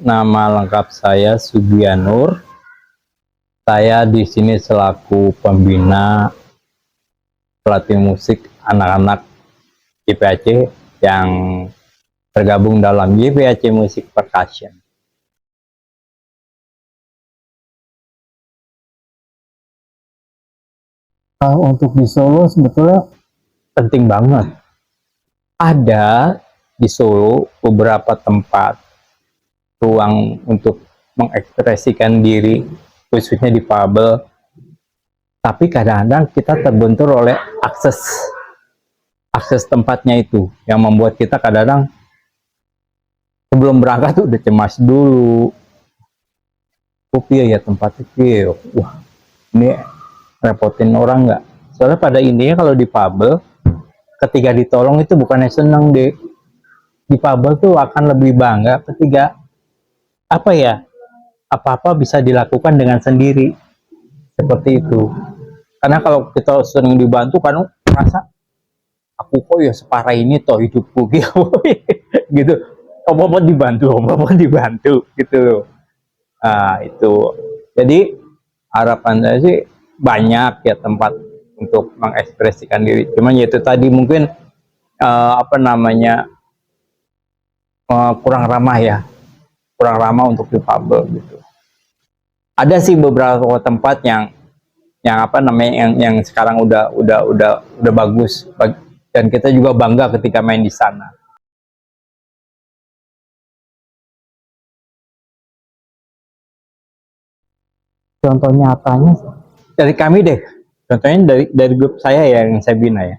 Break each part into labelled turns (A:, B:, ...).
A: nama lengkap saya Sugianur. Saya di sini selaku pembina pelatih musik anak-anak YPAC yang tergabung dalam YPAC Music Percussion.
B: Untuk di Solo sebetulnya
A: Penting banget. Ada di Solo beberapa tempat ruang untuk mengekspresikan diri, khususnya di difabel, tapi kadang-kadang kita terbentur oleh akses tempatnya itu yang membuat kita kadang-kadang sebelum berangkat tuh udah cemas dulu. Ya tempat itu, wah ini repotin orang nggak? Soalnya pada intinya kalau di difabel, ketika ditolong itu bukannya seneng deh. Difabel tuh akan lebih bangga ketika apa-apa bisa dilakukan dengan sendiri, seperti itu. Karena kalau kita sering dibantu kan merasa aku kok ya separah ini toh hidupku gitu, apa-apa dibantu gitu loh. Nah itu, jadi harapan saya sih banyak ya tempat untuk mengekspresikan diri, cuman yaitu tadi mungkin kurang ramah untuk difabel gitu. Ada sih beberapa tempat yang yang sekarang udah bagus, dan kita juga bangga ketika main di sana.
B: contoh nyatanya
A: Dari kami deh, contohnya dari grup saya ya, yang saya bina ya.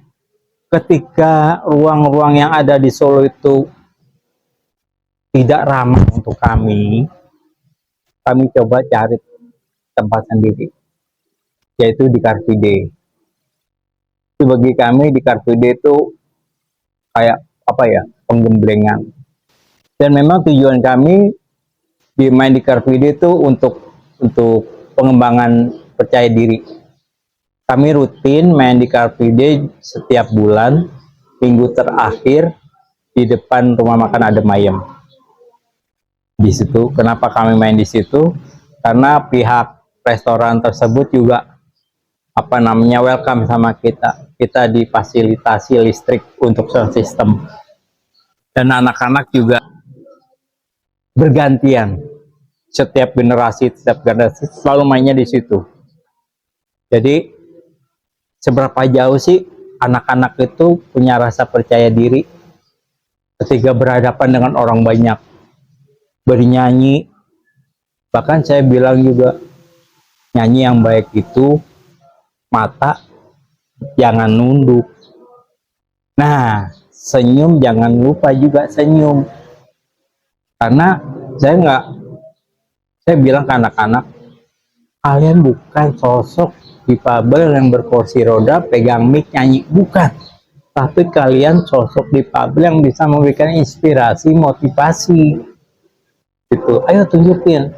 A: Ketika ruang-ruang yang ada di Solo itu tidak ramah untuk kami coba cari tempat sendiri, yaitu di Car Free Day. Itu bagi kami di Car Free Day itu kayak penggemblengan. Dan memang tujuan kami main di Car Free Day itu untuk pengembangan percaya diri. Kami rutin main di Car Free Day setiap bulan, minggu terakhir di depan rumah makan Adem Ayem. Di situ, kenapa kami main di situ? Karena pihak restoran tersebut juga welcome sama kita. Kita difasilitasi listrik untuk sound system. Dan anak-anak juga bergantian. Setiap generasi selalu mainnya di situ. Jadi seberapa jauh sih anak-anak itu punya rasa percaya diri ketika berhadapan dengan orang banyak, bernyanyi. Bahkan saya bilang juga, nyanyi yang baik itu mata jangan nunduk. Nah, senyum jangan lupa juga senyum. Karena saya bilang ke anak-anak, kalian bukan sosok difabel yang berkursi roda pegang mic nyanyi, bukan, tapi kalian sosok difabel yang bisa memberikan inspirasi, motivasi gitu. Ayo tunjukin.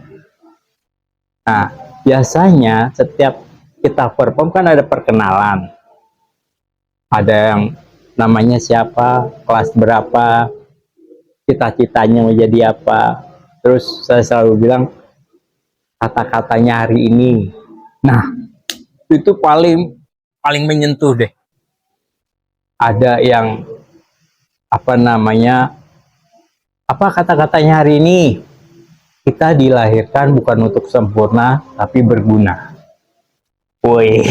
A: Nah, biasanya setiap kita perform kan ada perkenalan, ada yang namanya siapa, kelas berapa, cita-citanya mau jadi apa. Terus saya selalu bilang kata-katanya hari ini. Nah, itu paling menyentuh deh. Ada yang kata-katanya hari ini, kita dilahirkan bukan untuk sempurna tapi berguna. Woi.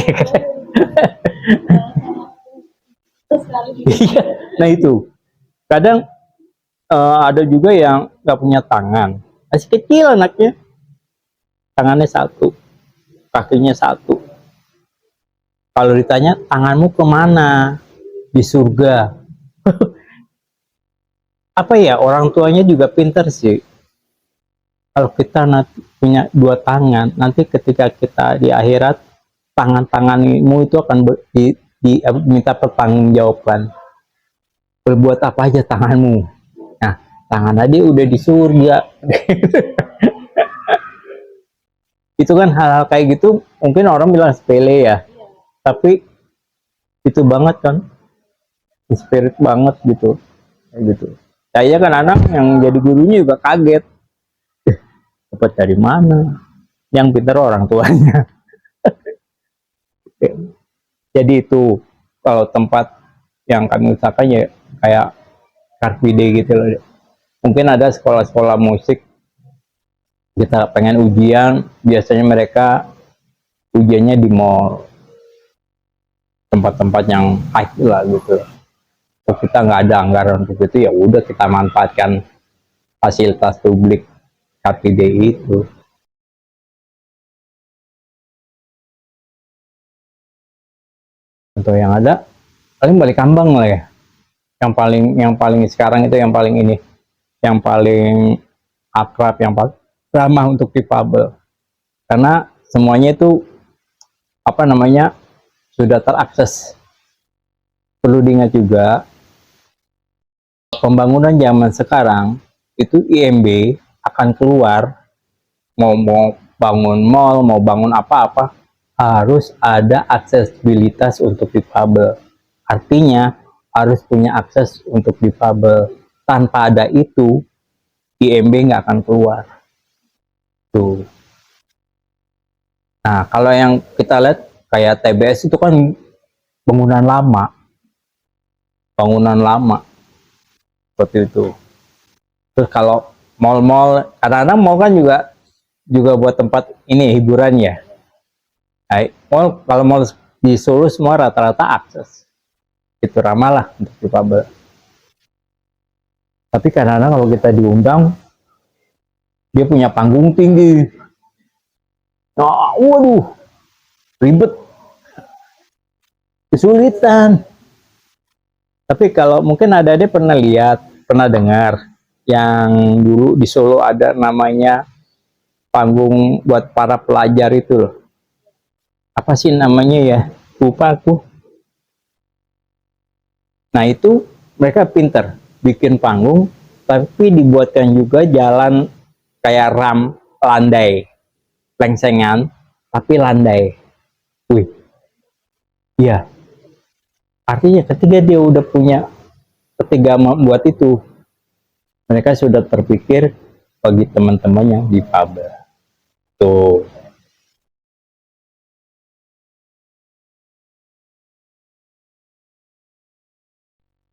A: Nah itu kadang ada juga yang nggak punya tangan, masih kecil anaknya, tangannya satu, kakinya satu. Kalau ditanya tanganmu kemana, di surga. Orang tuanya juga pinter sih. Kalau kita nanti punya dua tangan, nanti ketika kita di akhirat, tangan-tanganmu itu akan diminta pertanggungjawaban. Berbuat apa aja tanganmu. Nah, tangan tadi udah di surga. Itu kan hal-hal kayak gitu mungkin orang bilang sepele ya, tapi itu banget kan, spirit banget gitu, kayak gitu. Saya kan anak yang jadi gurunya juga kaget. dapat dari mana? Yang pintar orang tuanya. Jadi itu kalau tempat yang kami usahakan ya kayak Car Free Day gitu loh. Mungkin ada sekolah-sekolah musik kita pengen ujian, biasanya mereka ujiannya di mall, tempat-tempat yang hype lah gitu. Kalau kita nggak ada anggaran untuk itu, ya udah kita manfaatkan fasilitas publik Car Free Day itu. Contoh yang ada paling Balik Kambang lah ya, yang paling sekarang itu yang paling ini, yang paling akrab, yang paling ramah untuk difabel, karena semuanya itu apa namanya sudah terakses. Perlu diingat juga pembangunan zaman sekarang itu IMB akan keluar, mau bangun mall, mau bangun apa-apa, harus ada aksesibilitas untuk difabel. Artinya harus punya akses untuk difabel. Tanpa ada itu, IMB nggak akan keluar. Tuh. Nah, kalau yang kita lihat kayak TBS itu kan bangunan lama, seperti itu. Terus kalau mall-mall, kadang-kadang mall kan juga buat tempat ini hiburan ya. Nah, kalau mall di Solo semua rata-rata akses, itu ramah lah untuk difabel. Tapi kadang-kadang kalau kita diundang, dia punya panggung tinggi. Nah, waduh, ribet, kesulitan. Tapi kalau mungkin ada dia pernah lihat, pernah dengar, yang dulu di Solo ada namanya panggung buat para pelajar itu loh. Apa sih namanya ya? Lupa aku. Nah itu mereka pinter bikin panggung, tapi dibuatkan juga jalan kayak ram landai, lengsengan, tapi landai. Wih, iya. Artinya ketika membuat itu, mereka sudah terpikir bagi teman-teman yang difabel. Tuh.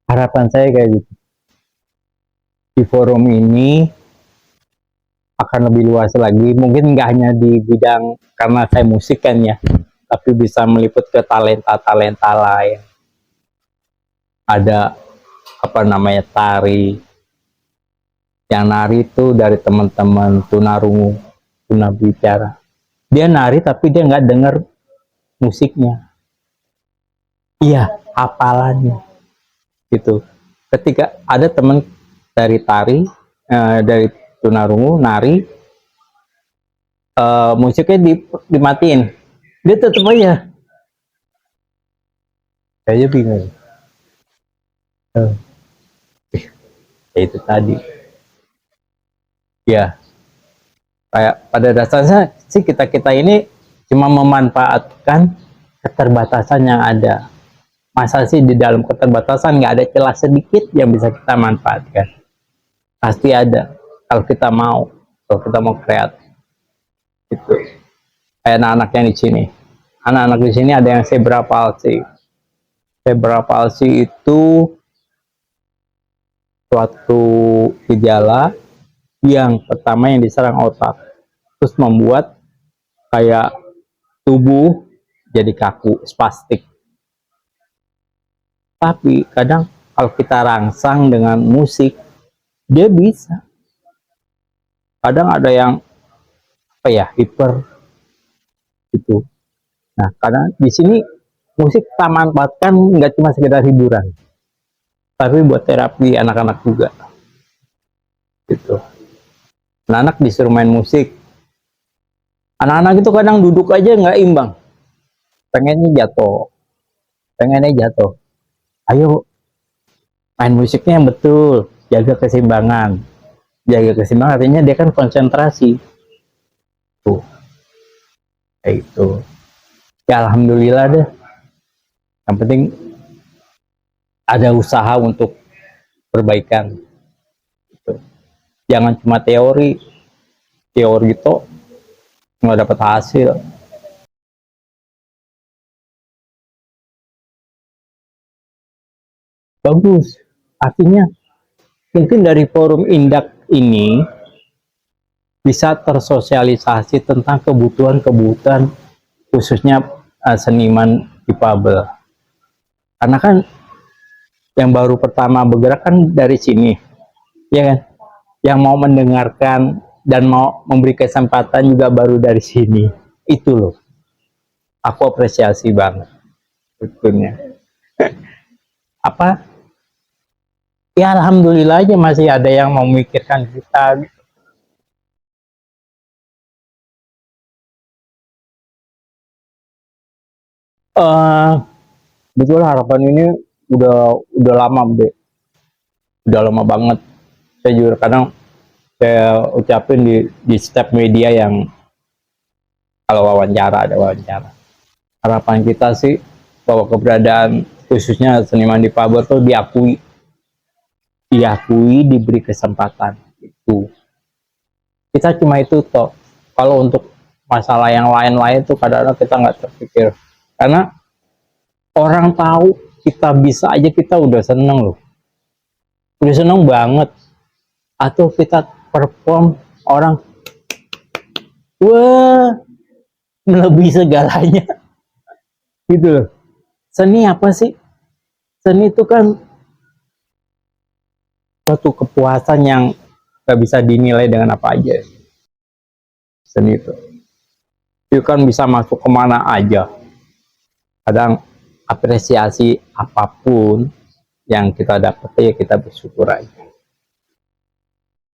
A: Harapan saya kayak gitu. Di forum ini akan lebih luas lagi, mungkin nggak hanya di bidang karena saya musik kan ya, tapi bisa meliput ke talenta-talenta lain. Ada apa namanya tari, yang nari itu dari teman-teman tunarungu, tunabicara. Dia nari tapi dia nggak dengar musiknya. Iya, hafalannya gitu. Ketika ada teman dari tari, dari tunarungu nari, musiknya dimatiin, dia tetap aja. Saya bingung. Ya itu tadi. Ya, kayak pada dasarnya sih kita ini cuma memanfaatkan keterbatasan yang ada. Masa sih di dalam keterbatasan nggak ada celah sedikit yang bisa kita manfaatkan? Pasti ada kalau kita mau kreatif. Itu kayak anak-anak yang di sini. Anak-anak di sini ada yang zebra palsy. Zebra palsy itu suatu gejala yang pertama yang diserang otak, terus membuat kayak tubuh jadi kaku, spastik. Tapi kadang kalau kita rangsang dengan musik, dia bisa. Kadang ada yang apa ya, hiper gitu. Nah, kadang di sini musik kita manfaatkan nggak cuma sekedar hiburan, tapi buat terapi anak-anak juga. Gitu. Anak-anak disuruh main musik. Anak-anak itu kadang duduk aja nggak imbang. Pengennya jatuh. Ayo main musiknya yang betul, jaga keseimbangan. Jaga keseimbangan artinya dia kan konsentrasi. Tuh, kayak itu. Ya alhamdulillah deh. Yang penting ada usaha untuk perbaikan. Gitu. Jangan cuma teori. teori itu nggak dapat hasil. Bagus, artinya mungkin dari forum Indak ini bisa tersosialisasi tentang kebutuhan-kebutuhan khususnya seniman difabel. Karena kan yang baru pertama bergerak kan dari sini, ya kan? Yang mau mendengarkan dan mau memberi kesempatan juga baru dari sini. Itu loh, aku apresiasi banget sebetulnya. Apa? Ya alhamdulillah aja masih ada yang memikirkan kita. Eh, betul, harapan ini udah lama deh, udah lama banget. Saya juga kadang saya ucapin di setiap media yang kalau wawancara ada wawancara. Harapan kita sih bahwa keberadaan khususnya seniman difabel tuh diakui, diberi kesempatan. Itu kita cuma itu toh. Kalau untuk masalah yang lain-lain tuh kadang-kadang kita nggak terpikir, karena orang tahu kita bisa aja kita udah seneng loh, udah seneng banget. Atau kita perform orang wah melebihi segalanya gitu loh. Seni apa sih? Seni itu kan suatu kepuasan yang gak bisa dinilai dengan apa aja. Seni itu kan bisa masuk kemana aja. Kadang apresiasi apapun yang kita dapat ya kita bersyukur aja.